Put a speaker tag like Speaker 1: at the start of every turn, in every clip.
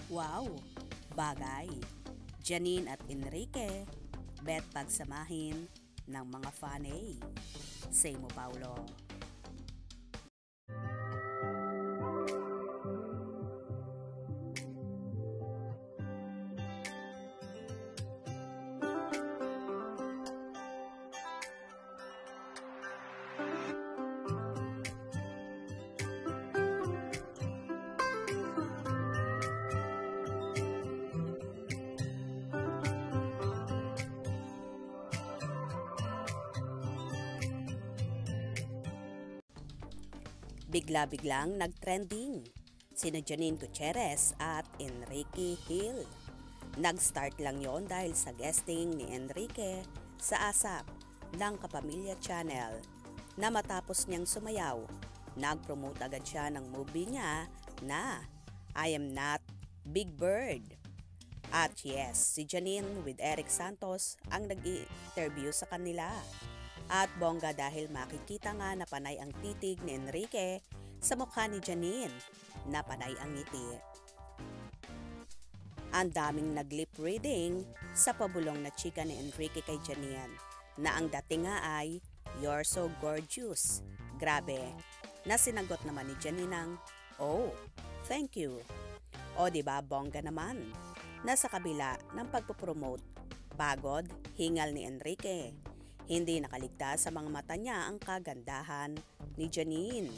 Speaker 1: Wow, bagay. Janine at Enrique, bet pagsamahin ng mga fanay. Say mo, Paulo. Bigla-biglang nag-trending sina Janine Gutierrez at Enrique Hill. Nag-start lang yon dahil sa guesting ni Enrique sa ASAP ng Kapamilya Channel na matapos niyang sumayaw, nag-promote agad siya ng movie niya na I Am Not Big Bird. At yes, si Janine with Eric Santos ang nag-interview sa kanila. At bongga dahil makikita nga na panay ang titig ni Enrique sa mukha ni Janine na panay ang ngiti. Ang daming nag-lip reading sa pabulong na chika ni Enrique kay Janine na ang dating nga ay "You're so gorgeous." Grabe, na sinagot naman ni Janine ng "Oh, thank you." O diba bongga naman, nasa kabila ng pagpupromote, pagod, hingal ni Enrique. Hindi nakaligtas sa mga mata niya ang kagandahan ni Janine.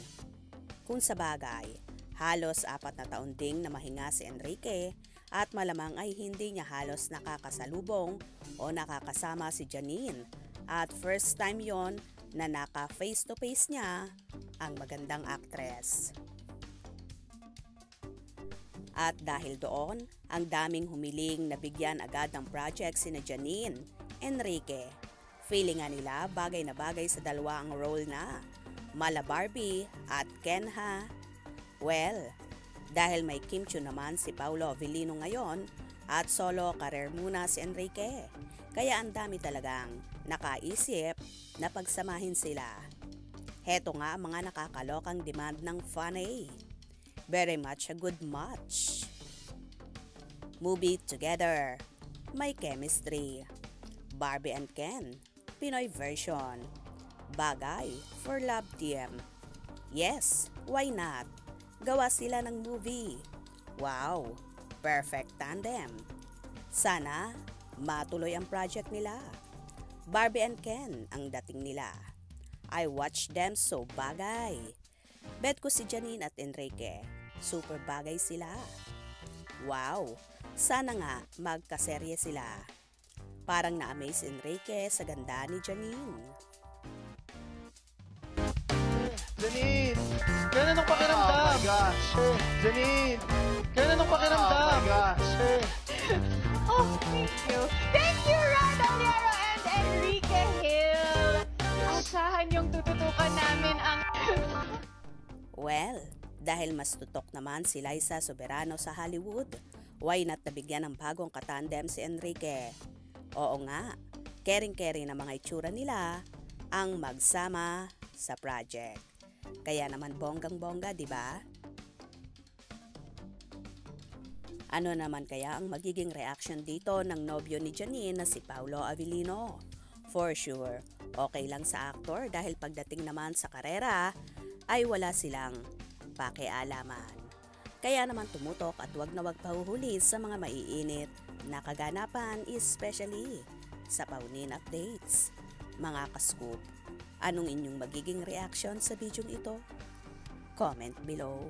Speaker 1: Kung sa bagay, halos 4 na taon ding na mahinga si Enrique at malamang ay hindi niya halos nakakasalubong o nakakasama si Janine. At first time yon na naka face to face niya ang magandang actress. At dahil doon, ang daming humiling na bigyan agad ng project sina Janine, Enrique. Feeling nga nila bagay na bagay sa dalawa ang role na Mala Barbie at Ken ha. Well, dahil may Kim Chiu naman si Paulo Avellino ngayon at solo career muna si Enrique. Kaya ang dami talagang nakaisip na pagsamahin sila. Heto nga ang mga nakakalokang demand ng fanay. Very much a good match. Movie together. May chemistry. Barbie and Ken. Pinoy version. Bagay for Love Team. Yes, why not? Gawa sila ng movie. Wow, perfect tandem. Sana matuloy ang project nila. Barbie and Ken ang dating nila. I watch them so bagay. Bet ko si Janine at Enrique, super bagay sila. Wow, sana nga magkaserye sila. Parang na-amaze Enrique sa ganda ni Janine.
Speaker 2: Janine! Ganun ang pakiramdam! Oh my gosh! Janine! Ganun ang pakiramdam! Oh my gosh!
Speaker 3: Oh, thank you! Thank you, Rada Oliero and Enrique Hill! Asahan yung tututukan namin ang...
Speaker 1: Well, dahil mas tutok naman si Liza Soberano sa Hollywood, why not nabigyan ng bagong katandem si Enrique? Oo nga, caring-caring na mga itsura nila ang magsama sa project. Kaya naman bonggang-bongga, di ba? Ano naman kaya ang magiging reaction dito ng nobyo ni Janine na si Paulo Avellino? For sure, okay lang sa aktor dahil pagdating naman sa karera ay wala silang pakialaman. Kaya naman tumutok at wag na wag pahuhuli sa mga maiinit na kaganapan, especially sa Paunin updates. Mga ka-scoop, anong inyong magiging reaction sa video ito? Comment below.